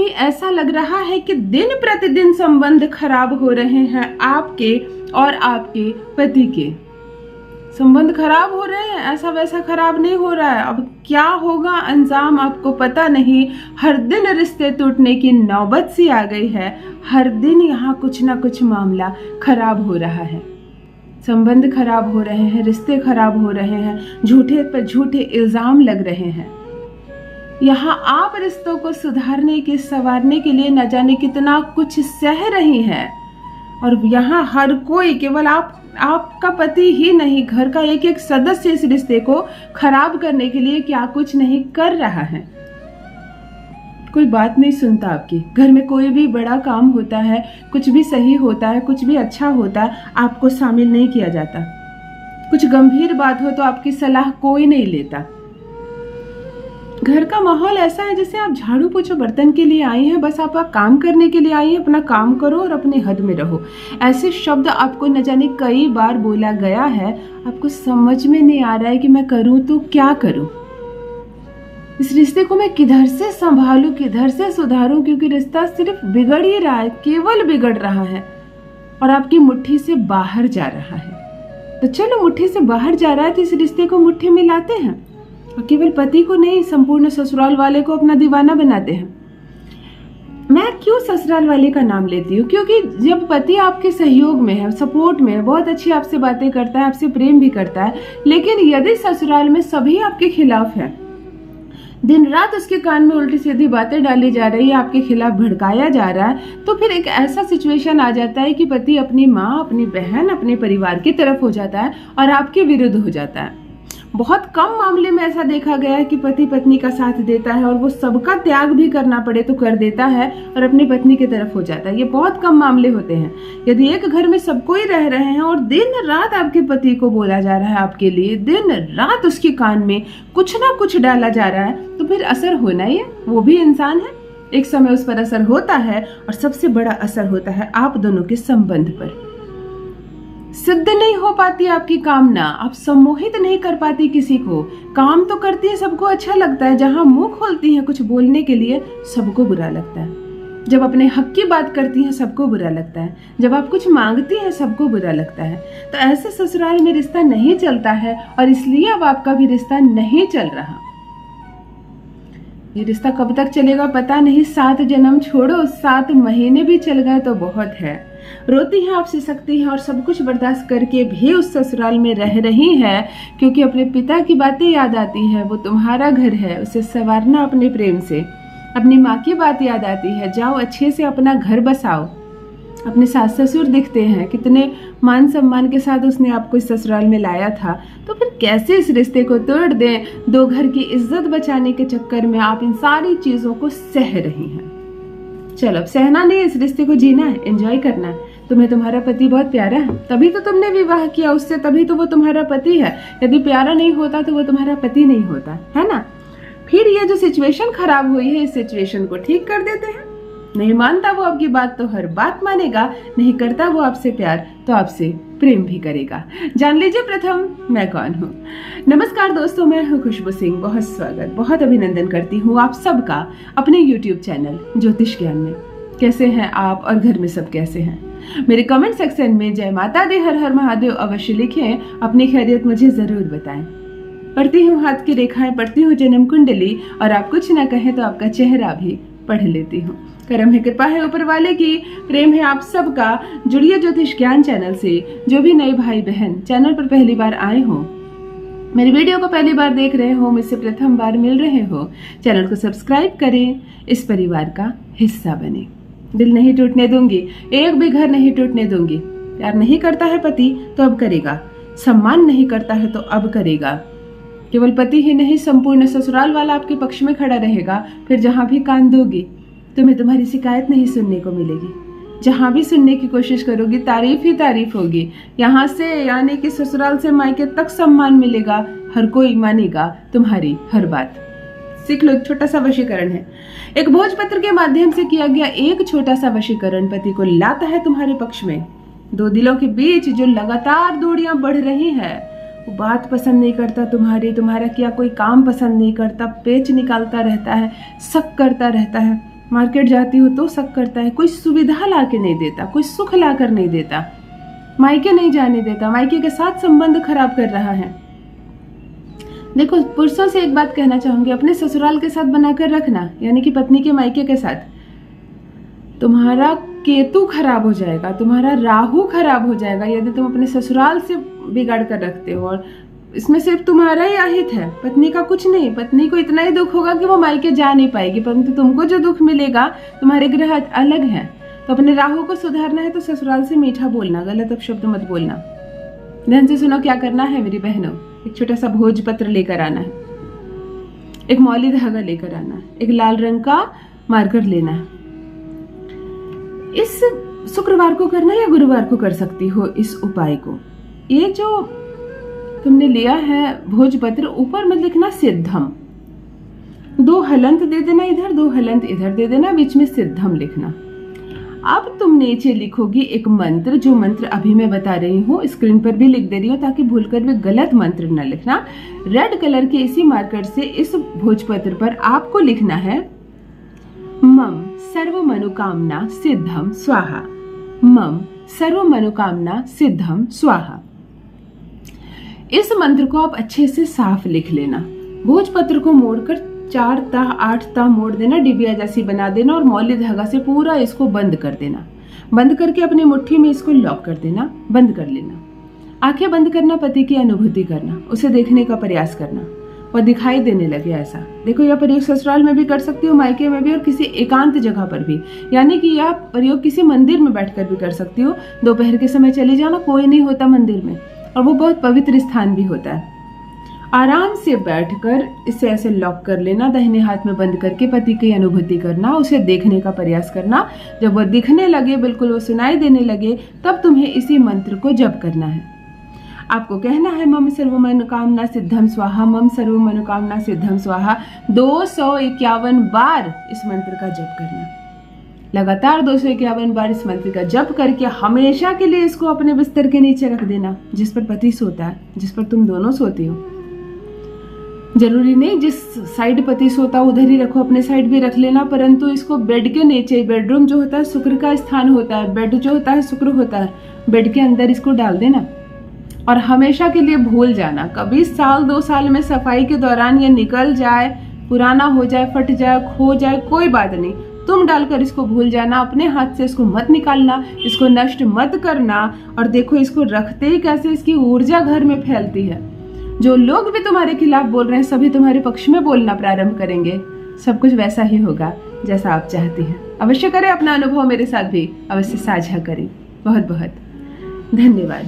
भी ऐसा लग रहा है कि दिन प्रतिदिन संबंध खराब हो रहे हैं आपके और आपके पति के। संबंध खराब हो रहे हैं, ऐसा वैसा खराब नहीं हो रहा है। अब क्या होगा अंजाम आपको पता नहीं। हर दिन रिश्ते टूटने की नौबत सी आ गई है। हर दिन यहाँ कुछ ना कुछ मामला खराब हो रहा है। संबंध खराब हो रहे हैं, रिश्ते खराब हो रहे हैं, झूठे पर झूठे इल्जाम लग रहे हैं। यहाँ आप रिश्तों को सुधारने के, संवारने के लिए न जाने कितना कुछ सह रही हैं। और यहाँ हर कोई, केवल आपका पति ही नहीं, घर का एक एक सदस्य इस रिश्ते को खराब करने के लिए क्या कुछ नहीं कर रहा है। कोई बात नहीं सुनता आपकी। घर में कोई भी बड़ा काम होता है, कुछ भी सही होता है, कुछ भी अच्छा होता है, आपको शामिल नहीं किया जाता। कुछ गंभीर बात हो तो आपकी सलाह कोई नहीं लेता। घर का माहौल ऐसा है जैसे आप झाड़ू पोछो बर्तन के लिए आई हैं, बस आप काम करने के लिए आई हैं। अपना काम करो और अपने हद में रहो। ऐसे शब्द आपको न जाने कई बार बोला गया है। आपको समझ में नहीं आ रहा है कि मैं करूं तो क्या करूं। इस रिश्ते को मैं किधर से संभालूं, किधर से सुधारूं, क्योंकि रिश्ता सिर्फ बिगड़ ही रहा है, केवल बिगड़ रहा है और आपकी मुट्ठी से बाहर जा रहा है। तो चलो, मुट्ठी से बाहर जा रहा है तो इस रिश्ते को मुट्ठी में लाते हैं और केवल पति को नहीं, संपूर्ण ससुराल वाले को अपना दीवाना बनाते हैं। मैं क्यों ससुराल वाले का नाम लेती हूँ? क्योंकि जब पति आपके सहयोग में है, सपोर्ट में है, बहुत अच्छी आपसे बातें करता है, आपसे प्रेम भी करता है, लेकिन यदि ससुराल में सभी आपके खिलाफ है, दिन रात उसके कान में उल्टी सीधी बातें डाली जा रही है, आपके खिलाफ भड़काया जा रहा है, तो फिर एक ऐसा सिचुएशन आ जाता है कि पति अपनी माँ, अपनी बहन, अपने परिवार की तरफ हो जाता है और आपके विरुद्ध हो जाता है। बहुत कम मामले में ऐसा देखा गया है कि पति पत्नी का साथ देता है और वो सबका त्याग भी करना पड़े तो कर देता है और अपनी पत्नी की तरफ हो जाता है। ये बहुत कम मामले होते हैं। यदि एक घर में सब कोई रह रहे हैं और दिन रात आपके पति को बोला जा रहा है, आपके लिए दिन रात उसके कान में कुछ ना कुछ डाला जा रहा है, तो फिर असर होना ही है। वो भी इंसान है, एक समय उस पर असर होता है और सबसे बड़ा असर होता है आप दोनों के संबंध पर। सिद्ध नहीं हो पाती आपकी कामना, आप सम्मोहित नहीं कर पाती किसी को। काम तो करती है, सबको अच्छा लगता है, जहां मुंह खोलती हैं कुछ बोलने के लिए सबको बुरा लगता है। जब अपने हक की बात करती हैं सबको बुरा लगता है। जब आप कुछ मांगती हैं सबको बुरा लगता है। तो ऐसे ससुराल में रिश्ता नहीं चलता है और इसलिए अब आपका भी रिश्ता नहीं चल रहा। ये रिश्ता कब तक चलेगा पता नहीं। 7 जन्म छोड़ो, 7 महीने भी चल गए तो बहुत है। रोती हैं, आप सिसकती हैं और सब कुछ बर्दाश्त करके भी उस ससुराल में रह रही हैं, क्योंकि अपने पिता की बातें याद आती है। वो तुम्हारा घर है, उसे संवारना अपने प्रेम से। अपनी माँ की बात याद आती है, जाओ अच्छे से अपना घर बसाओ। अपने सास ससुर दिखते हैं, कितने मान सम्मान के साथ उसने आपको इस ससुराल में लाया था, तो फिर कैसे इस रिश्ते को तोड़ दें। 2 घर की इज्जत बचाने के चक्कर में आप इन सारी चीजों को सह रही हैं। चलो, अब सहना नहीं, इस रिश्ते को जीना है, एंजॉय करना है। तुम्हें तुम्हारा पति बहुत प्यारा है, तभी तो तुमने विवाह किया उससे, तभी तो वो तुम्हारा पति है। यदि प्यारा नहीं होता तो वो तुम्हारा पति नहीं होता, है ना। फिर ये जो सिचुएशन खराब हुई है, इस सिचुएशन को ठीक कर देते हैं। नहीं मानता वो आपकी बात तो हर बात मानेगा, नहीं करता वो आपसे प्यार तो आपसे प्रेम भी करेगा। जान लीजिए प्रथम मैं कौन हूँ। नमस्कार दोस्तों, मैं हूँ खुशबू सिंह। बहुत स्वागत, बहुत अभिनंदन करती हूँ आप सबका अपने YouTube चैनल ज्योतिष ज्ञान में। कैसे हैं आप और घर में सब कैसे हैं? मेरे कमेंट सेक्शन में जय माता दी, हर हर महादेव अवश्य लिखें। अपनी खैरियत मुझे जरूर बताएं। पढ़ती हूँ हाथ की रेखाएं, पढ़ती हूँ जन्म कुंडली, और आप कुछ ना कहें तो आपका चेहरा भी पढ़ लेती हूँ। करम है, कृपा है ऊपर वाले की, प्रेम है आप सबका। जुड़िए ज्योतिष ज्ञान चैनल से। जो भी नए भाई बहन चैनल पर पहली बार आए हो, मेरी वीडियो को पहली बार देख रहे हो, मुझसे प्रथम बार मिल रहे हो, चैनल को सब्सक्राइब करें, इस परिवार का हिस्सा बने। दिल नहीं टूटने दूंगी, एक भी घर नहीं टूटने दूंगी। प्यार नहीं करता है पति तो अब करेगा, सम्मान नहीं करता है तो अब करेगा। केवल पति ही नहीं, संपूर्ण ससुराल वाला आपके पक्ष में खड़ा रहेगा। फिर जहां भी कान दोगी तुम्हें तुम्हारी शिकायत नहीं सुनने को मिलेगी। जहां भी सुनने की कोशिश करोगी तारीफ ही तारीफ होगी। यहाँ से यानी कि ससुराल से मायके तक सम्मान मिलेगा, हर कोई मानेगा तुम्हारी हर बात। सीख लो, एक छोटा सा वशीकरण है। एक भोजपत्र के माध्यम से किया गया एक छोटा सा वशीकरण पति को लाता है तुम्हारे पक्ष में। 2 दिलों के बीच जो लगातार दूरियां बढ़ रही है, वो बात पसंद नहीं करता तुम्हारी, तुम्हारा किया कोई काम पसंद नहीं करता, पेच निकालता रहता है, शक करता रहता है, मार्केट जाती हो तो शक करता है, कोई सुविधा ला के नहीं देता, कोई सुख ला कर नहीं देता, मायके नहीं जाने देता, मायके के साथ संबंध खराब कर रहा है। देखो, पुरुषों से एक बात कहना चाहूंगी, अपने ससुराल के साथ बनाकर रखना, यानी कि पत्नी के मायके के साथ। तुम्हारा केतु खराब हो जाएगा, तुम्हारा राहु खराब हो जाएगा यदि तुम अपने ससुराल से बिगाड़ कर रखते हो। और इसमें सिर्फ तुम्हारा ही अहित है, पत्नी का कुछ नहीं। पत्नी को इतना ही दुख होगा कि वो मायके जा नहीं पाएगी, परंतु तुमको जो दुख मिलेगा, तुम्हारे ग्रह अलग है। तो अपने राहु को सुधारना है तो ससुराल से मीठा बोलना, गलत अपशब्द मत बोलना। ध्यान से सुनो क्या करना है मेरी बहनों। एक छोटा सा भोजपत्र लेकर आना है, एक मौली धागा लेकर आना है, एक लाल रंग का मार्कर लेना है। इस शुक्रवार को करना या गुरुवार को कर सकती हो इस उपाय को। ये जो तुमने लिया है भोजपत्र, ऊपर मत लिखना सिद्धम, 2 हलंत दे देना इधर, 2 हलंत इधर दे देना, बीच में सिद्धम लिखना। अब तुम नीचे लिखोगी एक मंत्र, जो मंत्र अभी मैं बता रही हूँ, स्क्रीन पर भी लिख दे रही हूँ ताकि भूलकर भी गलत मंत्र न लिखना। रेड कलर के इसी मार्कर से इस भोजपत्र पर आपको लिखना है मम सर्व मनोकामना सिद्धम स्वाहा, मम सर्व मनोकामना सिद्धम स्वाहा। इस मंत्र को आप अच्छे से साफ लिख लेना। भोजपत्र को मोड़कर 4 तह 8 तह मोड़ देना, डिबिया जैसी बना देना और मौली धागा से पूरा इसको बंद कर देना। बंद करके अपनी मुट्ठी में इसको लॉक कर देना, बंद कर लेना। आंखें बंद करना, पति की अनुभूति करना, उसे देखने का प्रयास करना और दिखाई देने लगे ऐसा। देखो, यह प्रयोग ससुराल में भी कर सकती हो, मायके में भी, और किसी एकांत जगह पर भी। यानी कि यह प्रयोग किसी मंदिर में बैठकर भी कर सकती हो। दोपहर के समय चले जाना, कोई नहीं होता मंदिर में, और वो बहुत पवित्र स्थान भी होता है। आराम से बैठकर इसे ऐसे लॉक कर लेना, दाहिने हाथ में बंद करके पति की अनुभूति करना, उसे देखने का प्रयास करना। जब वो दिखने लगे, बिल्कुल वो सुनाई देने लगे, तब तुम्हें इसी मंत्र को जप करना है। आपको कहना है मम सर्व मनोकामना सिद्धम स्वाहा, मम सर्व मनोकामना सिद्धम स्वाहा। 251 बार इस मंत्र का जप करना। लगातार 251 बार इस मंत्र का जप करके हमेशा के लिए इसको अपने बिस्तर के नीचे रख देना, जिस पर पति सोता है, जिस पर तुम दोनों सोती हो। जरूरी नहीं जिस साइड पति सोता उधर ही रखो, अपने साइड भी रख लेना, परंतु इसको बेड के नीचे, बेडरूम जो होता है शुक्र का स्थान होता है, बेड जो होता है शुक्र होता है, बेड के अंदर इसको डाल देना और हमेशा के लिए भूल जाना। कभी साल 2 साल में सफाई के दौरान ये निकल जाए, पुराना हो जाए, फट जाए, खो जाए, कोई बात नहीं, तुम डालकर इसको भूल जाना। अपने हाथ से इसको मत निकालना, इसको नष्ट मत करना। और देखो, इसको रखते ही कैसे इसकी ऊर्जा घर में फैलती है। जो लोग भी तुम्हारे खिलाफ बोल रहे हैं, सभी तुम्हारे पक्ष में बोलना प्रारंभ करेंगे। सब कुछ वैसा ही होगा जैसा आप चाहती हैं। अवश्य करें, अपना अनुभव मेरे साथ भी अवश्य साझा करें। बहुत बहुत धन्यवाद।